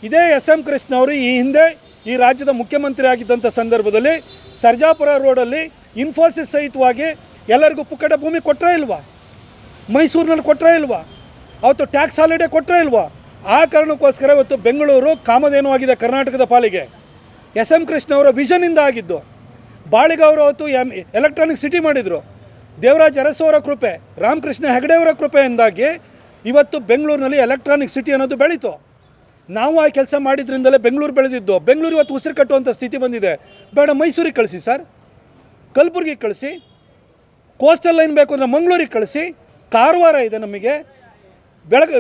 ಇದೇ S M Krishna ಅವರು ಈ ಹಿಂದೆ ಈ ರಾಜ್ಯದ ಮುಖ್ಯಮಂತ್ರಿ ಆಗಿದ್ದಂಥ ಸಂದರ್ಭದಲ್ಲಿ ಸರ್ಜಾಪುರ ರೋಡಲ್ಲಿ ಇನ್ಫೋಸಿಸ್ ಸಹಿತವಾಗಿ ಎಲ್ಲರಿಗೂ ಪುಕ್ಕಟ ಭೂಮಿ ಕೊಟ್ಟರೇ ಇಲ್ವಾ? ಮೈಸೂರಿನಲ್ಲಿ ಕೊಟ್ಟರೇ ಇಲ್ವಾ? ಅವತ್ತು ಟ್ಯಾಕ್ಸ್ ಹಾಲಿಡೇ ಕೊಟ್ಟರೇ ಇಲ್ವಾ? ಆ ಕಾರಣಕ್ಕೋಸ್ಕರ ಇವತ್ತು ಬೆಂಗಳೂರು ಕಾಮಧೇನು ಆಗಿದೆ ಕರ್ನಾಟಕದ ಪಾಲಿಗೆ. ಎಸ್ ಎಂ ಕೃಷ್ಣ ಅವರ ವಿಷನಿಂದ ಆಗಿದ್ದು. ಬಾಳಿಗ ಅವರು ಅವತ್ತು ಎಲೆಕ್ಟ್ರಾನಿಕ್ ಸಿಟಿ ಮಾಡಿದರು. ದೇವರಾಜ್ ಅರಸು ಅವರ ಕೃಪೆ, ರಾಮಕೃಷ್ಣ ಹೆಗಡೆ ಅವರ ಕೃಪೆಯಿಂದಾಗಿ ಇವತ್ತು ಬೆಂಗಳೂರಿನಲ್ಲಿ ಎಲೆಕ್ಟ್ರಾನಿಕ್ ಸಿಟಿ ಅನ್ನೋದು ಬೆಳೀತು. ನಾವು ಆ ಕೆಲಸ ಮಾಡಿದ್ರಿಂದಲೇ ಬೆಂಗಳೂರು ಬೆಳೆದಿದ್ದು. ಬೆಂಗಳೂರು ಇವತ್ತು ಉಸಿರು ಕಟ್ಟುವಂಥ ಸ್ಥಿತಿ ಬಂದಿದೆ. ಬೇಡ, ಮೈಸೂರಿಗೆ ಕಳಿಸಿ ಸರ್, ಕಲಬುರ್ಗಿಗೆ ಕಳಿಸಿ, ಕೋಸ್ಟಲ್ ಲೈನ್ ಬೇಕು ಅಂದರೆ ಮಂಗಳೂರಿಗೆ ಕಳಿಸಿ, ಕಾರವಾರ ಇದೆ ನಮಗೆ,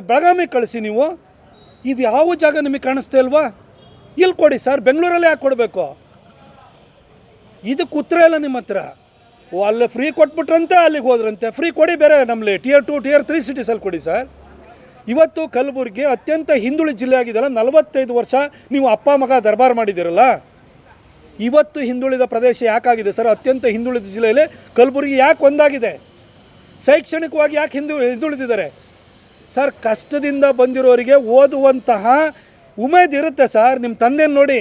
ಬೆಳಗಾವಿಗೆ ಕಳಿಸಿ. ನೀವು ಇದು ಯಾವ ಜಾಗ ನಿಮಗೆ ಕಾಣಿಸ್ತಾ ಇಲ್ವಾ? ಇಲ್ಲಿ ಕೊಡಿ ಸರ್, ಬೆಂಗಳೂರಲ್ಲೇ ಯಾಕೆ ಕೊಡಬೇಕು? ಇದಕ್ಕೆ ಉತ್ತರ ಇಲ್ಲ ನಿಮ್ಮ ಹತ್ರ. ಅಲ್ಲೇ ಫ್ರೀ ಕೊಟ್ಬಿಟ್ರಂತೆ, ಅಲ್ಲಿಗೆ ಹೋದ್ರಂತೆ. ಫ್ರೀ ಕೊಡಿ, ಬೇರೆ ನಮ್ಮಲ್ಲಿ Tier 2 Tier 3 ಸಿಟೀಸಲ್ಲಿ ಕೊಡಿ ಸರ್. ಇವತ್ತು ಕಲಬುರ್ಗಿ ಅತ್ಯಂತ ಹಿಂದುಳಿದ ಜಿಲ್ಲೆ ಆಗಿದೆಯಲ್ಲ, 45 ವರ್ಷ ನೀವು ಅಪ್ಪ ಮಗ ದರ್ಬಾರ್ ಮಾಡಿದ್ದೀರಲ್ಲ, ಇವತ್ತು ಹಿಂದುಳಿದ ಪ್ರದೇಶ ಯಾಕಾಗಿದೆ ಸರ್? ಅತ್ಯಂತ ಹಿಂದುಳಿದ ಜಿಲ್ಲೆಯಲ್ಲಿ ಕಲಬುರ್ಗಿ ಯಾಕೆ ಒಂದಾಗಿದೆ? ಶೈಕ್ಷಣಿಕವಾಗಿ ಯಾಕೆ ಹಿಂದುಳಿದಿದ್ದಾರೆ ಸರ್? ಕಷ್ಟದಿಂದ ಬಂದಿರೋರಿಗೆ ಓದುವಂತಹ ಉಮೇದು ಇರುತ್ತೆ ಸರ್. ನಿಮ್ಮ ತಂದೆನ ನೋಡಿ,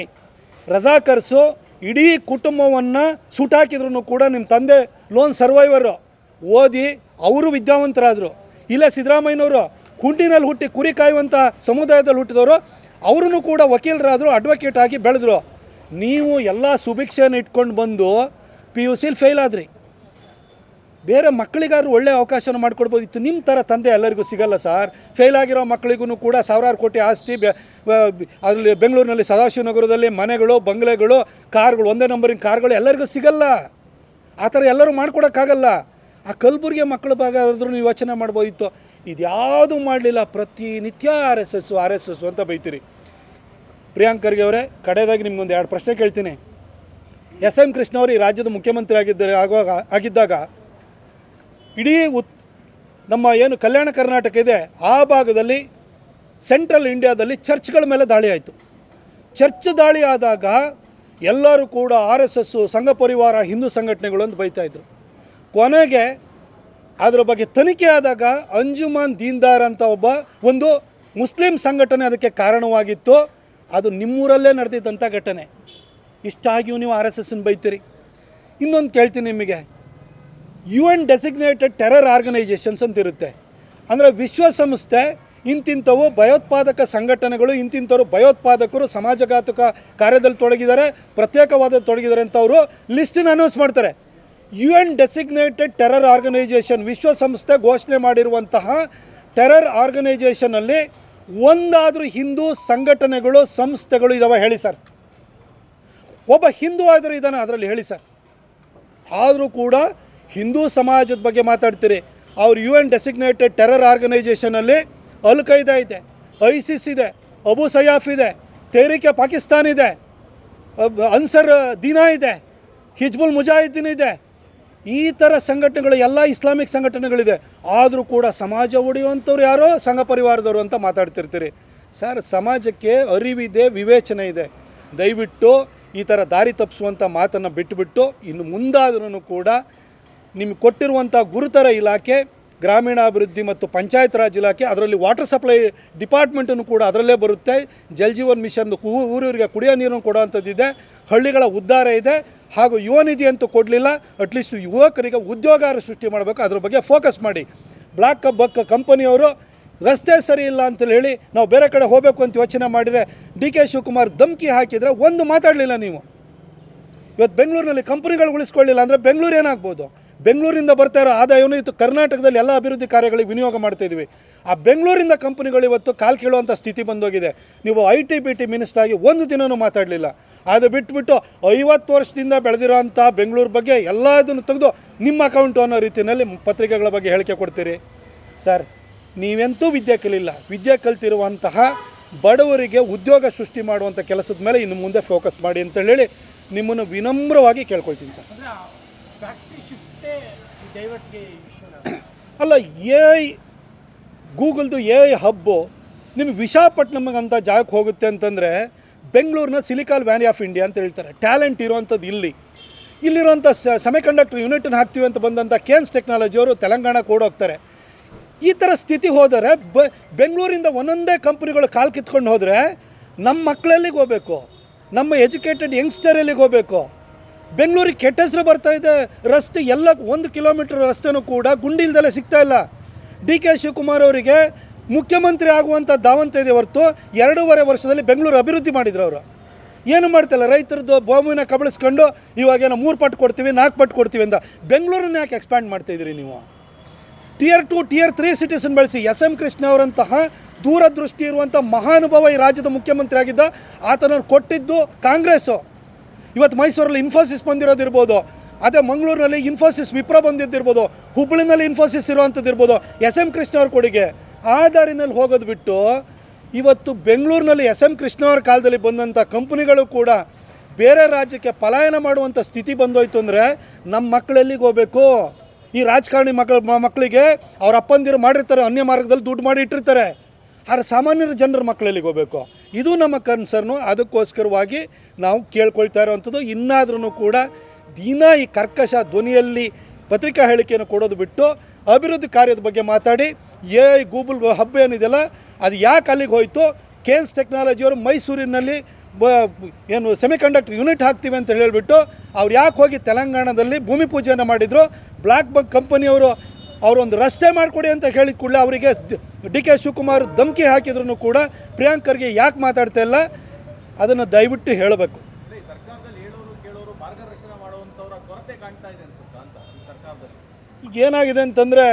ರಜಾಕರ್ಸು ಇಡೀ ಕುಟುಂಬವನ್ನು ಸುಟ್ಟಾಕಿದ್ರು ಕೂಡ ನಿಮ್ಮ ತಂದೆ ಲೋನ್ ಸರ್ವೈವರು ಓದಿ ಅವರು ವಿದ್ಯಾವಂತರಾದರು. ಇಲ್ಲ ಸಿದ್ದರಾಮಯ್ಯನವರು ಕುಂಟಿನಲ್ಲಿ ಹುಟ್ಟಿ ಕುರಿ ಕಾಯುವಂಥ ಸಮುದಾಯದಲ್ಲಿ ಹುಟ್ಟಿದವರು, ಅವರೂ ಕೂಡ ವಕೀಲರಾದರು, ಅಡ್ವೊಕೇಟ್ ಆಗಿ ಬೆಳೆದ್ರು. ನೀವು ಎಲ್ಲ ಸುಭಿಕ್ಷೆಯನ್ನು ಇಟ್ಕೊಂಡು ಬಂದು PUC ಫೇಲ್ ಆದ್ರಿ. ಬೇರೆ ಮಕ್ಕಳಿಗಾದ್ರೂ ಒಳ್ಳೆಯ ಅವಕಾಶನ ಮಾಡಿಕೊಡ್ಬೋದಿತ್ತು. ನಿಮ್ಮ ಥರ ತಂದೆ ಎಲ್ಲರಿಗೂ ಸಿಗಲ್ಲ ಸರ್. ಫೇಲ್ ಆಗಿರೋ ಮಕ್ಕಳಿಗೂ ಕೂಡ ಸಾವಿರಾರು ಕೋಟಿ ಆಸ್ತಿ, ಅದರಲ್ಲಿ ಬೆಂಗಳೂರಿನಲ್ಲಿ ಸದಾಶಿವನಗರದಲ್ಲಿ ಮನೆಗಳು, ಬಂಗ್ಲೆಗಳು, ಕಾರ್ಗಳು, ಒಂದೇ ನಂಬರಿನ ಕಾರ್ಗಳು ಎಲ್ಲರಿಗೂ ಸಿಗಲ್ಲ. ಆ ಥರ ಎಲ್ಲರೂ ಮಾಡ್ಕೊಡೋಕ್ಕಾಗಲ್ಲ. ಆ ಕಲಬುರ್ಗಿ ಮಕ್ಕಳ ಭಾಗ ಆದರೂ ನೀವು ಯೋಚನೆ ಮಾಡ್ಬೋದಿತ್ತು. ಇದ್ಯಾವುದು ಮಾಡಲಿಲ್ಲ. ಪ್ರತಿನಿತ್ಯ ಆರ್ ಎಸ್ ಎಸ್ ಅಂತ ಬೈತೀರಿ. ಪ್ರಿಯಾಂಕ್ ಖರ್ಗೆ ಅವರೇ, ಕಡೆಯದಾಗಿ ನಿಮ್ಗೊಂದು 2 ಪ್ರಶ್ನೆ ಕೇಳ್ತೀನಿ. ಎಸ್ ಎಂ ಕೃಷ್ಣ ಅವರು ಈ ರಾಜ್ಯದ ಮುಖ್ಯಮಂತ್ರಿ ಆಗಿದ್ದಾಗ ಇಡೀ ನಮ್ಮ ಏನು ಕಲ್ಯಾಣ ಕರ್ನಾಟಕ ಇದೆ ಆ ಭಾಗದಲ್ಲಿ ಸೆಂಟ್ರಲ್ ಇಂಡಿಯಾದಲ್ಲಿ ಚರ್ಚ್ಗಳ ಮೇಲೆ ದಾಳಿ ಆಯಿತು. ಚರ್ಚ್ ದಾಳಿ ಆದಾಗ ಎಲ್ಲರೂ ಕೂಡ RSS, ಸಂಘ ಪರಿವಾರ, ಹಿಂದೂ ಸಂಘಟನೆಗಳು ಅಂತ ಬೈತಾಯಿದ್ರು. ಕೊನೆಗೆ ಅದರ ಬಗ್ಗೆ ತನಿಖೆ ಆದಾಗ ಅಂಜುಮನ್ ದೀನ್ದಾರ್ ಅಂತ ಒಂದು ಮುಸ್ಲಿಂ ಸಂಘಟನೆ ಅದಕ್ಕೆ ಕಾರಣವಾಗಿತ್ತು. ಅದು ನಿಮ್ಮೂರಲ್ಲೇ ನಡೆದಿದ್ದಂಥ ಘಟನೆ. ಇಷ್ಟಾಗಿಯೂ ನೀವು RSSನ ಬೈತೀರಿ. ಇನ್ನೊಂದು ಕೇಳ್ತೀನಿ ನಿಮಗೆ, UN ಡೆಸಿಗ್ನೇಟೆಡ್ ಟೆರರ್ ಆರ್ಗನೈಜೇಷನ್ಸ್ ಅಂತ ಇರುತ್ತೆ. ಅಂದರೆ ವಿಶ್ವಸಂಸ್ಥೆ ಇಂತಿಂಥವು ಭಯೋತ್ಪಾದಕ ಸಂಘಟನೆಗಳು, ಇಂತಿಂಥವರು ಭಯೋತ್ಪಾದಕರು, ಸಮಾಜಘಾತಕ ಕಾರ್ಯದಲ್ಲಿ ತೊಡಗಿದ್ದಾರೆ, ಪ್ರತ್ಯೇಕವಾದ ತೊಡಗಿದ್ದಾರೆ ಅಂತ ಅವರು ಲಿಸ್ಟನ್ನು ಅನೌನ್ಸ್ ಮಾಡ್ತಾರೆ. UN ಡೆಸಿಗ್ನೇಟೆಡ್ ಟೆರರ್ ಆರ್ಗನೈಜೇಷನ್, ವಿಶ್ವಸಂಸ್ಥೆ ಘೋಷಣೆ ಮಾಡಿರುವಂತಹ ಟೆರರ್ ಆರ್ಗನೈಜೇಷನಲ್ಲಿ ಒಂದಾದರೂ ಹಿಂದೂ ಸಂಘಟನೆಗಳು, ಸಂಸ್ಥೆಗಳು ಇದ್ದಾವೆ ಹೇಳಿ ಸರ್? ಒಬ್ಬ ಹಿಂದೂ ಆದರೂ ಇದ್ದಾನೆ ಅದರಲ್ಲಿ ಹೇಳಿ ಸರ್? ಆದರೂ ಕೂಡ ಹಿಂದೂ ಸಮಾಜದ ಬಗ್ಗೆ ಮಾತಾಡ್ತೀರಿ. ಅವ್ರು UN ಡೆಸಿಗ್ನೇಟೆಡ್ ಟೆರರ್ ಆರ್ಗನೈಜೇಷನಲ್ಲಿ ಅಲ್ ಖೈದಾ ಇದೆ, ISIS ಇದೆ, ಅಬು ಸಯಾಫ್ ಇದೆ, ತೆಹ್ರೀಕೆ ಪಾಕಿಸ್ತಾನ್ ಇದೆ, ಅನ್ಸರ್ ದೀನಾ ಇದೆ, ಹಿಜ್ಬುಲ್ ಮುಜಾಹಿದ್ದೀನ್ ಇದೆ. ಈ ಥರ ಸಂಘಟನೆಗಳು ಎಲ್ಲ ಇಸ್ಲಾಮಿಕ್ ಸಂಘಟನೆಗಳಿದೆ. ಆದರೂ ಕೂಡ ಸಮಾಜ ಒಡೆಯುವಂಥವ್ರು ಯಾರೋ ಸಂಘ ಪರಿವಾರದವರು ಅಂತ ಮಾತಾಡ್ತಿರ್ತೀರಿ ಸರ್. ಸಮಾಜಕ್ಕೆ ಅರಿವಿದೆ, ವಿವೇಚನೆ ಇದೆ. ದಯವಿಟ್ಟು ಈ ಥರ ದಾರಿ ತಪ್ಪಿಸುವಂಥ ಮಾತನ್ನು ಬಿಟ್ಟುಬಿಟ್ಟು ಇನ್ನು ಮುಂದಾದ್ರೂ ಕೂಡ ನಿಮಗೆ ಕೊಟ್ಟಿರುವಂಥ ಗುರುತರ ಇಲಾಖೆ, ಗ್ರಾಮೀಣಾಭಿವೃದ್ಧಿ ಮತ್ತು ಪಂಚಾಯತ್ ರಾಜ್ ಇಲಾಖೆ, ಅದರಲ್ಲಿ ವಾಟರ್ ಸಪ್ಲೈ ಡಿಪಾರ್ಟ್ಮೆಂಟನ್ನು ಕೂಡ ಅದರಲ್ಲೇ ಬರುತ್ತೆ. ಜಲ್ ಜೀವನ್ ಮಿಷನ್ ಊರೂರಿಗೆ ಕುಡಿಯೋ ನೀರನ್ನು ಕೊಡೋವಂಥದ್ದಿದೆ, ಹಳ್ಳಿಗಳ ಉದ್ಧಾರ ಇದೆ. ಹಾಗೂ ಯುವ ನಿಧಿ ಅಂತೂ ಕೊಡಲಿಲ್ಲ. ಅಟ್ಲೀಸ್ಟ್ ಯುವಕರಿಗೆ ಉದ್ಯೋಗ ಸೃಷ್ಟಿ ಮಾಡಬೇಕು, ಅದ್ರ ಬಗ್ಗೆ ಫೋಕಸ್ ಮಾಡಿ. ಬ್ಲ್ಯಾಕ್ ಬಕ್ ಕಂಪನಿಯವರು ರಸ್ತೆ ಸರಿ ಇಲ್ಲ ಅಂತೇಳಿ ಹೇಳಿ ನಾವು ಬೇರೆ ಕಡೆ ಹೋಗಬೇಕು ಅಂತ ಯೋಚನೆ ಮಾಡಿದರೆ DK ಶಿವಕುಮಾರ್ ಧಮಕಿ ಹಾಕಿದರೆ ಒಂದು ಮಾತಾಡಲಿಲ್ಲ ನೀವು. ಇವತ್ತು ಬೆಂಗಳೂರಿನಲ್ಲಿ ಕಂಪನಿಗಳು ಉಳಿಸ್ಕೊಳ್ಳಿಲ್ಲ ಅಂದರೆ ಬೆಂಗಳೂರು ಏನಾಗ್ಬೋದು? ಬೆಂಗಳೂರಿಂದ ಬರ್ತಾ ಇರೋ ಆದಾಯವನ್ನು ಇವತ್ತು ಕರ್ನಾಟಕದಲ್ಲಿ ಎಲ್ಲ ಅಭಿವೃದ್ಧಿ ಕಾರ್ಯಗಳಿಗೆ ವಿನಿಯೋಗ ಮಾಡ್ತಾಯಿದ್ವಿ. ಆ ಬೆಂಗಳೂರಿಂದ ಕಂಪನಿಗಳು ಇವತ್ತು ಕಾಲು ಕೀಳುವಂಥ ಸ್ಥಿತಿ ಬಂದೋಗಿದೆ. ನೀವು IT BT ಮಿನಿಸ್ಟರ್ ಆಗಿ ಒಂದು ದಿನವೂ ಮಾತಾಡಲಿಲ್ಲ. ಅದು ಬಿಟ್ಬಿಟ್ಟು 50 ವರ್ಷದಿಂದ ಬೆಳೆದಿರೋಂಥ ಬೆಂಗಳೂರು ಬಗ್ಗೆ ಎಲ್ಲದನ್ನು ತೆಗೆದು ನಿಮ್ಮ ಅಕೌಂಟು ಅನ್ನೋ ರೀತಿಯಲ್ಲಿ ಪತ್ರಿಕೆಗಳ ಬಗ್ಗೆ ಹೇಳಿಕೆ ಕೊಡ್ತೀರಿ ಸರ್. ನೀವೆಂತೂ ವಿದ್ಯೆ ಕಲಿಲ್ಲ. ವಿದ್ಯೆ ಕಲ್ತಿರುವಂತಹ ಬಡವರಿಗೆ ಉದ್ಯೋಗ ಸೃಷ್ಟಿ ಮಾಡುವಂಥ ಕೆಲಸದ ಮೇಲೆ ಇನ್ನು ಮುಂದೆ ಫೋಕಸ್ ಮಾಡಿ ಅಂತ ಹೇಳಿ ನಿಮ್ಮನ್ನು ವಿನಮ್ರವಾಗಿ ಕೇಳ್ಕೊಳ್ತೀನಿ ಸರ್. ಅಲ್ಲ, ಗೂಗಲ್ದು AI ಹಬ್ಬು ನಿಮಗೆ ವಿಶಾಖಪಟ್ಟಣಮ್ಗೆ ಅಂತ ಜಾಗಕ್ಕೆ ಹೋಗುತ್ತೆ ಅಂತಂದರೆ ಬೆಂಗಳೂರಿನ ಸಿಲಿಕಾನ್ ವ್ಯಾಲಿ ಆಫ್ ಇಂಡಿಯಾ ಅಂತ ಹೇಳ್ತಾರೆ. ಟ್ಯಾಲೆಂಟ್ ಇರುವಂಥದ್ದು ಇಲ್ಲಿರುವಂಥ ಸೆಮಿಕಂಡಕ್ಟರ್ ಯೂನಿಟನ್ನು ಹಾಕ್ತೀವಿ ಅಂತ ಬಂದಂಥ ಕೇನ್ಸ್ ಟೆಕ್ನಾಲಜಿಯವರು ತೆಲಂಗಾಣಕ್ಕೆ ಓಡೋಗ್ತಾರೆ. ಈ ಥರ ಸ್ಥಿತಿ ಹೋದರೆ ಬೆಂಗಳೂರಿಂದ ಒಂದೊಂದೇ ಕಂಪ್ನಿಗಳು ಕಾಲು ಕಿತ್ಕೊಂಡು ಹೋದರೆ ನಮ್ಮ ಮಕ್ಕಳೆಲ್ಲಿಗೆ ಹೋಗಬೇಕು? ನಮ್ಮ ಎಜುಕೇಟೆಡ್ ಯಂಗ್ಸ್ಟರ್ ಎಲ್ಲಿಗೆ ಹೋಗಬೇಕು? ಬೆಂಗಳೂರಿಗೆ ಕೆಟ್ಟ ಹೆಸರು ಬರ್ತಾ ಇದೆ. ರಸ್ತೆ ಎಲ್ಲ 1 ಕಿಲೋಮೀಟ್ರ್ ರಸ್ತೆನೂ ಕೂಡ ಗುಂಡಿ ಇಲ್ದಲೇ ಸಿಗ್ತಾ ಇಲ್ಲ. ಡಿ ಕೆ ಶಿವಕುಮಾರ್ ಅವರಿಗೆ ಮುಖ್ಯಮಂತ್ರಿ ಆಗುವಂಥ ಧಾವಂತ ಇದೆ ಹೊರತು 2.5 ವರ್ಷದಲ್ಲಿ ಬೆಂಗಳೂರು ಅಭಿವೃದ್ಧಿ ಮಾಡಿದ್ರು ಅವರು. ಏನು ಮಾಡ್ತಾಯಿಲ್ಲ, ರೈತರದ್ದು ಭೂಮಿನ ಕಬಳಿಸ್ಕೊಂಡು ಇವಾಗೇನೋ 3 ಪಟ್ಟು ಕೊಡ್ತೀವಿ 4 ಪಟ್ಟು ಕೊಡ್ತೀವಿ ಅಂತ ಬೆಂಗಳೂರನ್ನ ಯಾಕೆ ಎಕ್ಸ್ಪ್ಯಾಂಡ್ ಮಾಡ್ತಾಯಿದ್ರಿ ನೀವು? Tier 2 Tier 3 ಸಿಟೀಸನ್ ಬೆಳೆಸಿ. SM ಕೃಷ್ಣ ಅವರಂತಹ ದೂರದೃಷ್ಟಿ ಇರುವಂಥ ಮಹಾನುಭಾವ ಈ ರಾಜ್ಯದ ಮುಖ್ಯಮಂತ್ರಿ ಆಗಿದ್ದ. ಆತನನ್ನು ಕೊಟ್ಟಿದ್ದು ಕಾಂಗ್ರೆಸ್ಸು. ಇವತ್ತು ಮೈಸೂರಲ್ಲಿ ಇನ್ಫೋಸಿಸ್ ಬಂದಿರೋದಿರ್ಬೋದು, ಅದೇ ಮಂಗಳೂರಿನಲ್ಲಿ ಇನ್ಫೋಸಿಸ್ ವಿಪ್ರೋ ಬಂದಿದ್ದಿರ್ಬೋದು, ಹುಬ್ಬಳ್ಳಿನಲ್ಲಿ ಇನ್ಫೋಸಿಸ್ ಇರುವಂಥದ್ದಿರ್ಬೋದು. SM ಕೃಷ್ಣ ಅವ್ರ ಕೊಡುಗೆ. ಆ ದಾರಿನಲ್ಲಿ ಹೋಗೋದು ಬಿಟ್ಟು ಇವತ್ತು ಬೆಂಗಳೂರಿನಲ್ಲಿ SM ಕೃಷ್ಣ ಅವ್ರ ಕಾಲದಲ್ಲಿ ಬಂದಂಥ ಕಂಪ್ನಿಗಳು ಕೂಡ ಬೇರೆ ರಾಜ್ಯಕ್ಕೆ ಪಲಾಯನ ಮಾಡುವಂಥ ಸ್ಥಿತಿ ಬಂದೋಯ್ತು ಅಂದರೆ ನಮ್ಮ ಮಕ್ಕಳೆಲ್ಲಿಗೆ ಹೋಗಬೇಕು? ಈ ರಾಜಕಾರಣಿ ಮಕ್ಕಳಿಗೆ ಅವ್ರ ಅಪ್ಪಂದಿರು ಮಾಡಿರ್ತಾರೆ, ಅನ್ಯ ಮಾರ್ಗದಲ್ಲಿ ದುಡ್ಡು ಮಾಡಿ ಇಟ್ಟಿರ್ತಾರೆ. ಆದರೆ ಸಾಮಾನ್ಯ ಜನರ ಮಕ್ಕಳೆಲ್ಲಿಗೆ ಹೋಗಬೇಕು? ಇದು ನಮ್ಮ ಕನ್ಸರ್ನು. ಅದಕ್ಕೋಸ್ಕರವಾಗಿ ನಾವು ಕೇಳ್ಕೊಳ್ತಾ ಇರೋವಂಥದ್ದು. ಇನ್ನಾದ್ರೂ ಕೂಡ ದಿನ ಈ ಕರ್ಕಶ ಧ್ವನಿಯಲ್ಲಿ ಪತ್ರಿಕಾ ಹೇಳಿಕೆಯನ್ನು ಕೊಡೋದು ಬಿಟ್ಟು ಅಭಿವೃದ್ಧಿ ಕಾರ್ಯದ ಬಗ್ಗೆ ಮಾತಾಡಿ. ಗೂಗಲ್ ಹಬ್ ಏನಿದೆಯಲ್ಲ, ಅದು ಯಾಕೆ ಅಲ್ಲಿಗೆ ಹೋಯಿತು? ಕೇನ್ಸ್ ಟೆಕ್ನಾಲಜಿಯವರು ಮೈಸೂರಿನಲ್ಲಿ ಏನು ಸೆಮಿಕಂಡಕ್ಟರ್ ಯೂನಿಟ್ ಹಾಕ್ತೀವಿ ಅಂತ ಹೇಳಿಬಿಟ್ಟು ಅವ್ರು ಯಾಕೆ ಹೋಗಿ ತೆಲಂಗಾಣದಲ್ಲಿ ಭೂಮಿ ಪೂಜೆಯನ್ನು ಮಾಡಿದರು? ಬ್ಲ್ಯಾಕ್ ಬಕ್ ಕಂಪನಿಯವರು ಅವರೊಂದು ರಸ್ತೆ ಮಾಡಿಕೊಡಿ ಅಂತ ಹೇಳಿದ ಕೂಡಲೇ ಅವರಿಗೆ ಡಿ ಕೆ ಶಿವಕುಮಾರ್ ಧಮಕಿ ಹಾಕಿದ್ರು ಕೂಡ ಪ್ರಿಯಾಂಕ್ ಖರ್ಗೆ ಯಾಕೆ ಮಾತಾಡ್ತಾ ಇಲ್ಲ? ಅದನ್ನು ದಯವಿಟ್ಟು ಹೇಳಬೇಕು. ಈಗ ಏನಾಗಿದೆ ಅಂತಂದರೆ,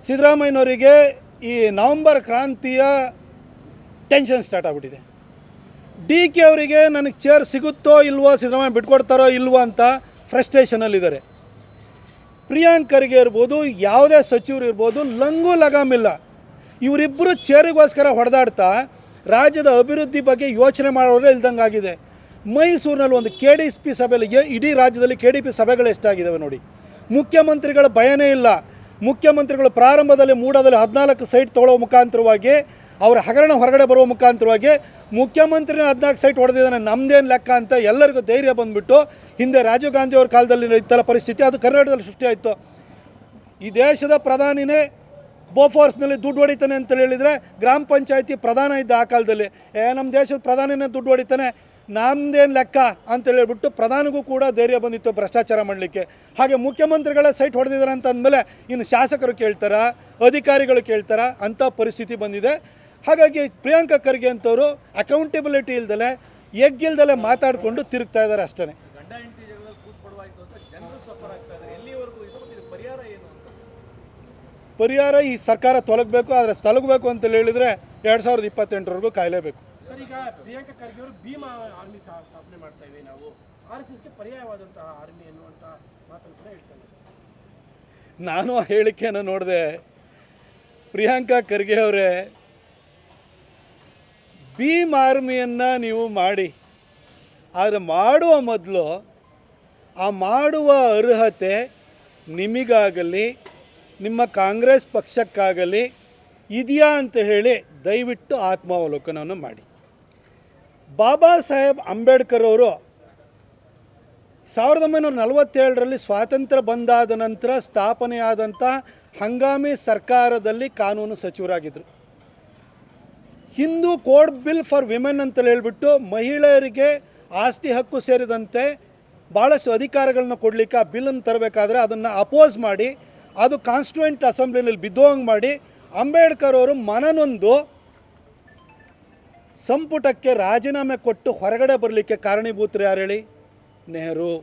ಸಿದ್ದರಾಮಯ್ಯನವರಿಗೆ ಈ ನವಂಬರ್ ಕ್ರಾಂತಿಯ ಟೆನ್ಷನ್ ಸ್ಟಾರ್ಟ್ ಆಗಿಬಿಟ್ಟಿದೆ. ಡಿ ಕೆ ಅವರಿಗೆ ನನಗೆ ಚೇರ್ ಸಿಗುತ್ತೋ ಇಲ್ವೋ, ಸಿದ್ದರಾಮಯ್ಯ ಬಿಟ್ಕೊಡ್ತಾರೋ ಇಲ್ವೋ ಅಂತ ಫ್ರಸ್ಟ್ರೇಷನಲ್ಲಿದ್ದಾರೆ. ಪ್ರಿಯಾಂಕ್ ಖರ್ಗೆ ಇರ್ಬೋದು, ಯಾವುದೇ ಸಚಿವರು ಇರ್ಬೋದು, ಲಂಗು ಲಗಾಮಿಲ್ಲ. ಇವರಿಬ್ಬರು ಚೇರಿಗೋಸ್ಕರ ಹೊಡೆದಾಡ್ತಾ ರಾಜ್ಯದ ಅಭಿವೃದ್ಧಿ ಬಗ್ಗೆ ಯೋಚನೆ ಮಾಡೋರೇ ಇಲ್ದಂಗೆ ಆಗಿದೆ. ಮೈಸೂರಿನಲ್ಲಿ ಒಂದು KDP ಸಭೆಯಲ್ಲಿ, ಇಡೀ ರಾಜ್ಯದಲ್ಲಿ KDP ಸಭೆಗಳು ಎಷ್ಟಾಗಿದ್ದಾವೆ ನೋಡಿ. ಮುಖ್ಯಮಂತ್ರಿಗಳ ಭಯನೇ ಇಲ್ಲ. ಮುಖ್ಯಮಂತ್ರಿಗಳು ಪ್ರಾರಂಭದಲ್ಲಿ ಮೂಡಾದಲ್ಲಿ 14 ಸೈಟ್ ತೊಗೊಳ್ಳೋ ಮುಖಾಂತರವಾಗಿ, ಅವರ ಹಗರಣ ಹೊರಗಡೆ ಬರುವ ಮುಖಾಂತರವಾಗಿ ಮುಖ್ಯಮಂತ್ರಿನ 14 ಸೈಟ್ ಹೊಡೆದಿದ್ದಾನೆ, ನಮ್ಮದೇನು ಲೆಕ್ಕ ಅಂತ ಎಲ್ಲರಿಗೂ ಧೈರ್ಯ ಬಂದುಬಿಟ್ಟು, ಹಿಂದೆ ರಾಜೀವ್ ಗಾಂಧಿ ಅವ್ರ ಕಾಲದಲ್ಲಿ ಇತ್ತಲ್ಲ ಪರಿಸ್ಥಿತಿ, ಅದು ಕರ್ನಾಟಕದಲ್ಲಿ ಸೃಷ್ಟಿಯಾಯಿತು. ಈ ದೇಶದ ಪ್ರಧಾನಿನೇ ಬೋಫೋರ್ಸ್ನಲ್ಲಿ ದುಡ್ಡು ಹೊಡಿತಾನೆ ಅಂತ ಹೇಳಿದರೆ, ಗ್ರಾಮ ಪಂಚಾಯತಿ ಪ್ರಧಾನ ಇದ್ದ ಆ ಕಾಲದಲ್ಲಿ ನಮ್ಮ ದೇಶದ ಪ್ರಧಾನಿನೇ ದುಡ್ಡು ಹೊಡಿತಾನೆ, ನಮ್ಮದೇನು ಲೆಕ್ಕ ಅಂತ ಹೇಳ್ಬಿಟ್ಟು ಪ್ರಧಾನಿಗೂ ಕೂಡ ಧೈರ್ಯ ಬಂದಿತ್ತು ಭ್ರಷ್ಟಾಚಾರ ಮಾಡಲಿಕ್ಕೆ. ಹಾಗೆ ಮುಖ್ಯಮಂತ್ರಿಗಳ ಸೈಟ್ ಹೊಡೆದಿದ್ದಾರೆ ಅಂತ ಅಂದಮೇಲೆ ಇನ್ನು ಶಾಸಕರು ಕೇಳ್ತಾರಾ, ಅಧಿಕಾರಿಗಳು ಕೇಳ್ತಾರಾ ಅಂಥ ಪರಿಸ್ಥಿತಿ ಬಂದಿದೆ. ಹಾಗಾಗಿ ಪ್ರಿಯಾಂಕಾ ಖರ್ಗೆ ಅಂತವರು ಅಕೌಂಟಬಿಲಿಟಿ ಇಲ್ದಲೆ, ಎಗ್ಗಿಲ್ದಲೆ ಮಾತಾಡಿಕೊಂಡು ತಿರುಗ್ತಾ ಇದ್ದಾರೆ ಅಷ್ಟೇ. ಪರಿಹಾರ ಈ ಸರ್ಕಾರ ತೊಲಗಬೇಕು. ಆದರೆ ತೊಲಗಬೇಕು ಅಂತ ಹೇಳಿದರೆ 2028ವರೆಗೂ ಕಾಯಲೇಬೇಕು. ಸರ್, ಈಗ ಪ್ರಿಯಾಂಕಾ ಖರ್ಗೆ ಅವರು ಭೀಮಾ ಆರ್ಮಿ ಸ್ಥಾಪನೆ ಮಾಡ್ತಾ ಇದ್ದೀವಿ ನಾವು, RSSಗೆ ಪರ್ಯಾಯವಾದಂತಹ ಆರ್ಮಿ ಎನ್ನುವಂಥ ಮಾತನ್ನು ಕೂಡ ಹೇಳ್ತಾರೆ. ನಾನು ಆ ಹೇಳಿಕೆಯನ್ನು ನೋಡಿದೆ. ಪ್ರಿಯಾಂಕಾ ಖರ್ಗೆ ಅವರೇ, ಭೀಮ್ ಆರ್ಮಿಯನ್ನು ನೀವು ಮಾಡಿ, ಆದರೆ ಮಾಡುವ ಮೊದಲು ಆ ಮಾಡುವ ಅರ್ಹತೆ ನಿಮಗಾಗಲಿ ನಿಮ್ಮ ಕಾಂಗ್ರೆಸ್ ಪಕ್ಷಕ್ಕಾಗಲಿ ಇದೆಯಾ ಅಂತ ಹೇಳಿ ದಯವಿಟ್ಟು ಆತ್ಮಾವಲೋಕನವನ್ನು ಮಾಡಿ. ಬಾಬಾ ಸಾಹೇಬ್ ಅಂಬೇಡ್ಕರ್ ಅವರು 1947ರಲ್ಲಿ ಸ್ವಾತಂತ್ರ್ಯ ಬಂದಾದ ನಂತರ ಸ್ಥಾಪನೆಯಾದಂಥ ಹಂಗಾಮಿ ಸರ್ಕಾರದಲ್ಲಿ ಕಾನೂನು ಸಚಿವರಾಗಿದ್ದರು. Hindu code bill for women ಅಂತ ಹೇಳ್ಬಿಟ್ಟು ಮಹಿಳೆಯರಿಗೆ ಆಸ್ತಿ ಹಕ್ಕು ಸೇರಿದಂತೆ ಭಾಳಷ್ಟು ಅಧಿಕಾರಗಳನ್ನ ಕೊಡಲಿಕ್ಕೆ ಆ ಬಿಲ್ಲನ್ನು ತರಬೇಕಾದ್ರೆ ಅದನ್ನು ಅಪೋಸ್ ಮಾಡಿ, ಅದು ಕಾನ್ಸ್ಟಿಟ್ಯೂಯೆಂಟ್ ಅಸೆಂಬ್ಲಿನಲ್ಲಿ ಬಿದ್ದೋಂಗೆ ಮಾಡಿ, ಅಂಬೇಡ್ಕರ್ ಅವರು ಮನನೊಂದು ಸಂಪುಟಕ್ಕೆ ರಾಜೀನಾಮೆ ಕೊಟ್ಟು ಹೊರಗಡೆ ಬರಲಿಕ್ಕೆ ಕಾರಣೀಭೂತರು ಯಾರು ಹೇಳಿ? ನೆಹರು.